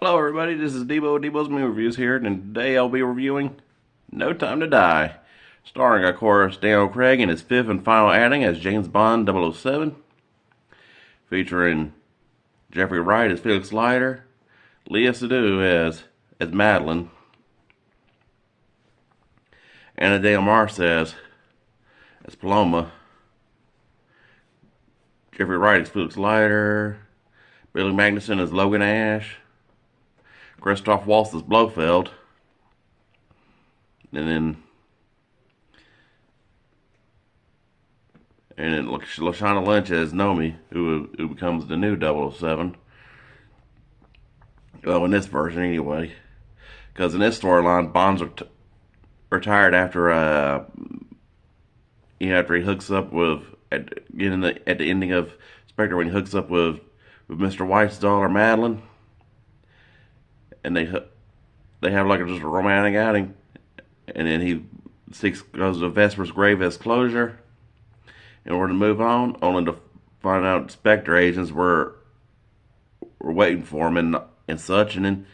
Hello everybody, this is Debo's Movie Reviews here, and today I'll be reviewing No Time to Die, starring, of course, Daniel Craig in his fifth and final outing as James Bond 007, featuring Jeffrey Wright as Felix Leiter, Léa Seydoux as Madeline, Ana de Armas as Paloma, Jeffrey Wright as Felix Leiter, Billy Magnuson as Logan Ash, Christoph Waltz as Blofeld, and then Lashana Lynch as Nomi, who becomes the new 007. Well, in this version anyway, because in this storyline, Bond's retired after he hooks up with at the ending of Spectre when he hooks up with Mr. White's daughter Madeline, and they have like just a romantic outing, and then he goes to Vesper's grave as closure in order to move on, only to find out Spectre agents were waiting for him and such, and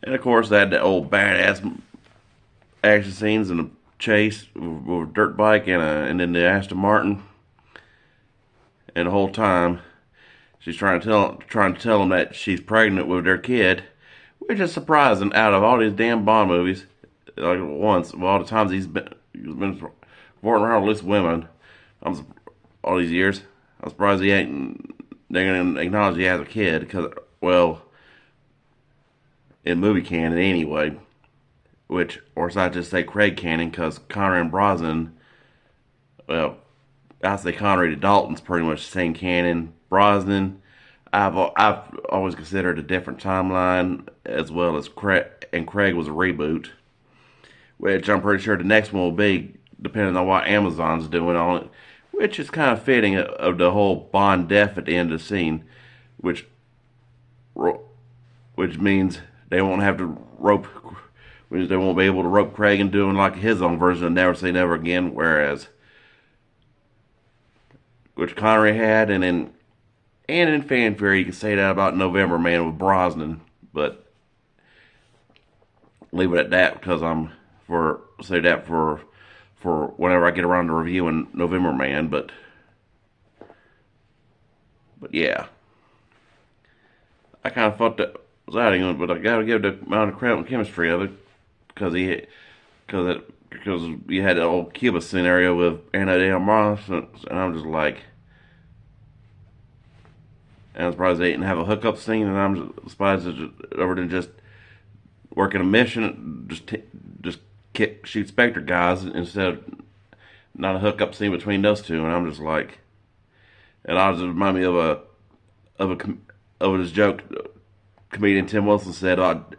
of course they had the old badass action scenes and a chase with a dirt bike and then the Aston Martin, and the whole time she's trying to tell him that she's pregnant with their kid, which is surprising out of all these damn Bond movies. Like once, of all the times he's been supporting around with women, all these years, I'm surprised they're gonna acknowledge he has a kid, because, well, in movie canon anyway, or should I just say Craig canon, because Connery and Brosnan, well, I say Connery to Dalton's pretty much the same canon. Brosnan, I've always considered a different timeline, as well as Craig, and Craig was a reboot, which I'm pretty sure the next one will be, depending on what Amazon's doing on it, which is kind of fitting of the whole Bond death at the end of the scene, which means they won't have to they won't be able to rope Craig into doing like his own version of Never Say Never Again, which Connery had, and in fanfare you can say that about November Man with Brosnan, but leave it at that, because say that for whenever I get around to reviewing November Man, but yeah, I kind of thought that was adding on, but I gotta give the amount of credit and chemistry of it, because you had the old Cuba scenario with Ana de Armas, and I'm just like, and I'm surprised they didn't have a hookup scene, and I'm surprised other than just working a mission, just shoot Spectre guys instead of not a hookup scene between those two, and I'm just like, and I just remind me of this joke comedian Tim Wilson said about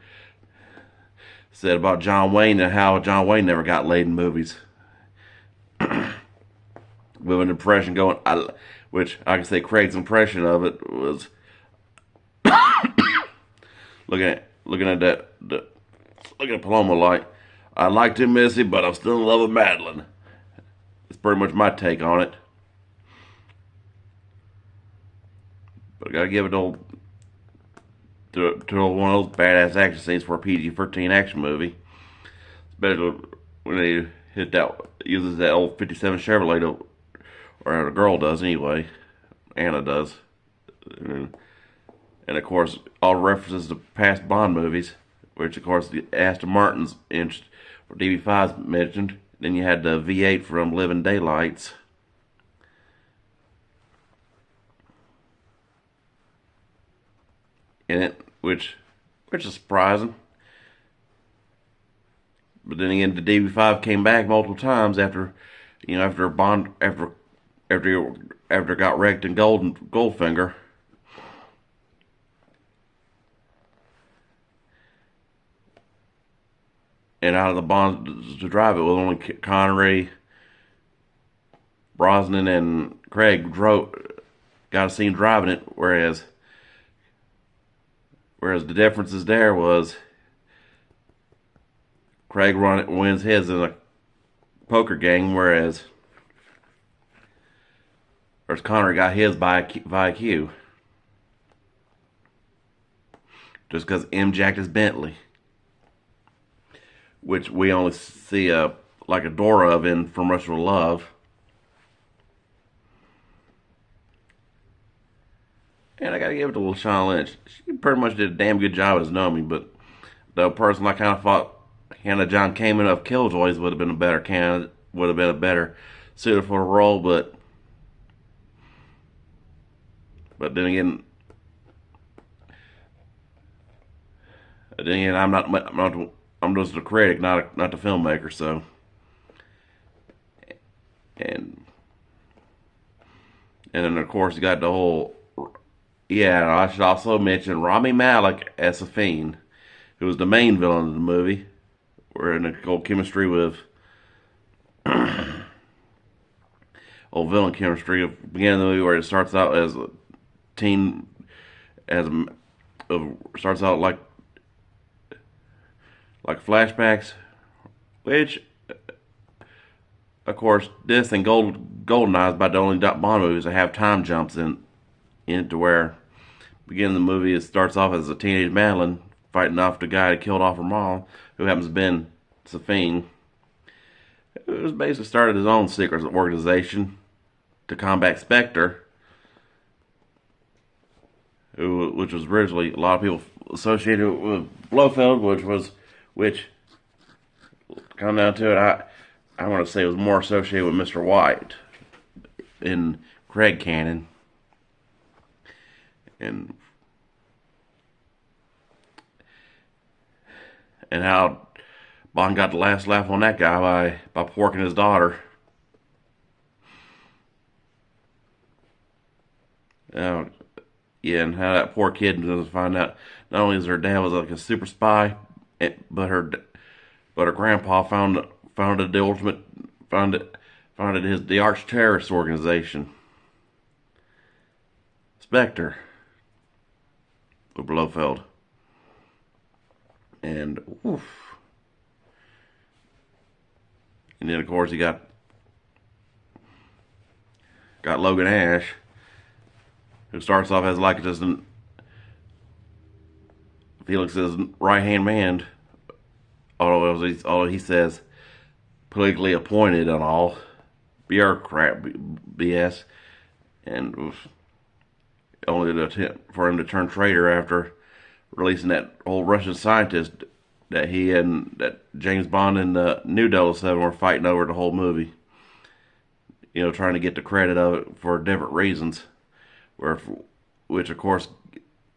John Wayne, and how John Wayne never got laid in movies, with an impression which I can say Craig's impression of it was looking at Paloma like, I liked him, Missy, but I'm still in love with Madeline. It's pretty much my take on it. But I gotta give it to one of those badass action scenes for a PG-13 action movie. Especially when they uses that old 57 Chevrolet, or the girl does anyway. Anna does. And of course, all references to past Bond movies, which of course the Aston Martin's for DB5's mentioned. Then you had the V8 from Living Daylights. In it, which is surprising. But then again, the DB5 came back multiple times after Bond after it got wrecked in Goldfinger. And out of the Bonds to drive it was only Connery, Brosnan, and Craig got a scene driving it, whereas the differences there was Craig wins his in a poker game, whereas Connery got his by Q. just because M jacked his Bentley, which we only see like a door of in From Russia with Love. And I gotta give it to LaShawn Lynch. She pretty much did a damn good job as Nomi, but the person I kind of thought Hannah John Kamen of Killjoys would have been a better candidate, would have been a better suited for the role, but then again, I'm just a critic, not the filmmaker. So, and then of course you got the whole. Yeah, I should also mention Rami Malek as Safine, who was the main villain of the movie. We're in a old chemistry with old villain chemistry of the beginning of the movie, where it starts out as a teen, as starts out like flashbacks, which of course this and Goldeneye is about the only Bond movies that have time jumps in to where beginning of the movie it starts off as a teenage Madeline fighting off the guy that killed off her mom, who happens to have been Safine. It was basically started his own secret organization to combat Spectre, which was originally a lot of people associated with Blofeld, which come down to it, I want to say it was more associated with Mr. White in Craig canon, and how Bond got the last laugh on that guy by porking his daughter. Uh, yeah, and how that poor kid doesn't find out not only is her dad was like a super spy, but her grandpa founded the ultimate founded the arch terrorist organization, Spectre, with Blofeld, and oof. And then of course you got Logan Ash, who starts off as like just Felix's right hand man, although he says politically appointed and all bureaucrat BS, and only to attempt for him to turn traitor after releasing that old Russian scientist that he and that James Bond and the new 007 were fighting over the whole movie. You know, trying to get the credit of it for different reasons, which of course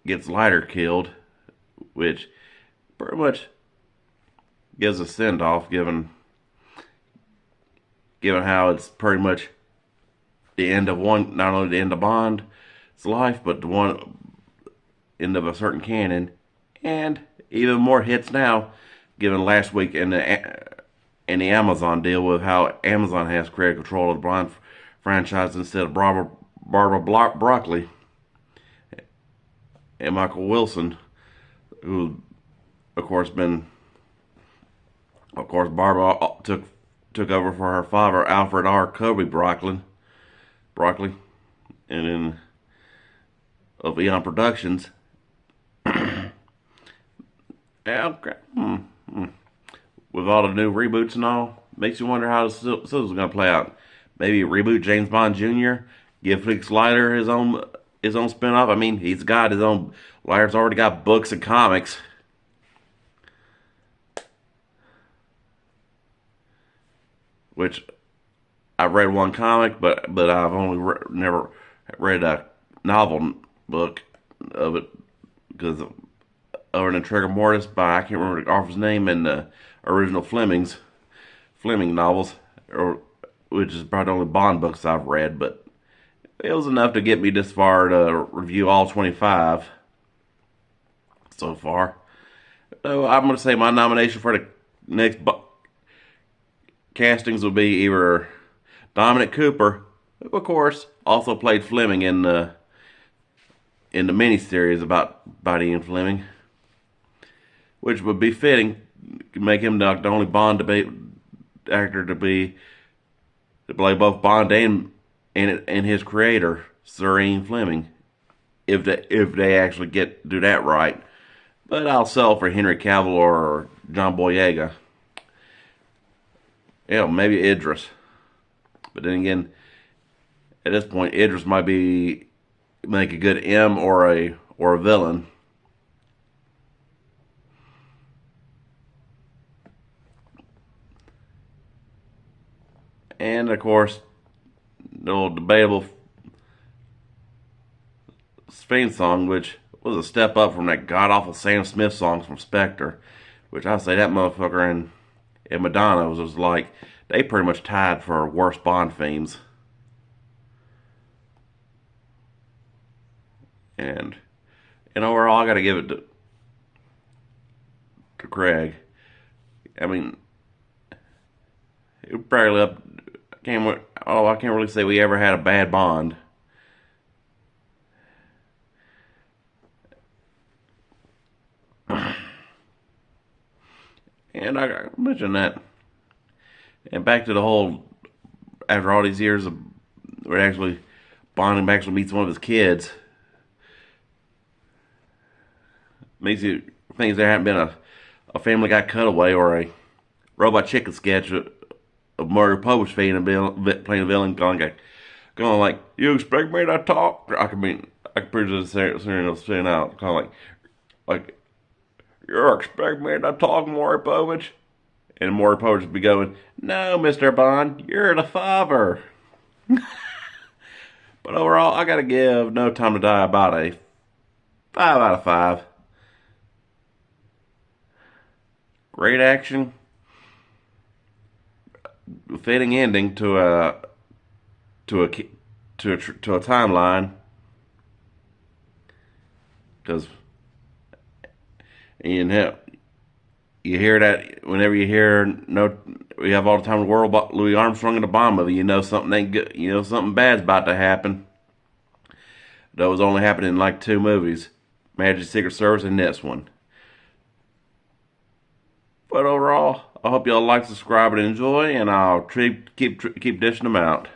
gets Leiter killed, which pretty much gives a send off, given how it's pretty much the end of not only the end of Bond's life, but the one end of a certain canon, and even more hits now, given last week in the Amazon deal with how Amazon has created control of the Bond franchise instead of Barbara Broccoli and Michael Wilson, who of course Barbara took over for her father, Alfred R. Kobe Broccoli, and then of Eon Productions. With all the new reboots and all, makes you wonder how this is going to play out. Maybe reboot James Bond Jr., give Felix Leiter his own spin-off. I mean, he's got his own. Leiter's already got books and comics. Which I've read one comic, but I've only never read a novel book of it, because other than Trigger Mortis by I can't remember the author's name, and the original Fleming novels, which is probably the only Bond books I've read, but it was enough to get me this far to review all 25 so far. So I'm going to say my nomination for the next castings will be either Dominic Cooper, who of course also played Fleming in the miniseries about Ian Fleming, which would be fitting, make him the only Bond actor to play both Bond and his creator, Sir Ian Fleming, if they actually do that right. But I'll sell for Henry Cavill or John Boyega. Yeah, maybe Idris. But then again, at this point, Idris might be make a good M or a villain. And of course, the little debatable theme song, which was a step up from that god awful Sam Smith song from Spectre, which I say that motherfucker and Madonna was like they pretty much tied for worst Bond themes. And overall, I got to give it to Craig. I mean, it probably up. I can't really say we ever had a bad Bond. And I mentioned that. And back to the whole, after all these years of, where actually Bond actually meets one of his kids, makes you things there haven't been a Family Guy cutaway or a Robot Chicken sketch of Maury Povich playing a villain going like, you expect me to talk? I can pretty just saying out, kind of like, you expect me to talk, Maury Povich? And Maury Povich would be going, no, Mr. Bond, you're the father. But overall, I gotta give No Time to Die about a 5 out of 5. Great action, fitting ending to a to a timeline. Because you know, you hear that whenever you hear no, we have all the time in the world about Louis Armstrong and the bomb movie. You know something ain't good. You know something bad's about to happen. That was only happening in like 2 movies, Magic Secret Service and this one. But overall, I hope y'all like, subscribe, and enjoy, and I'll keep dishing them out.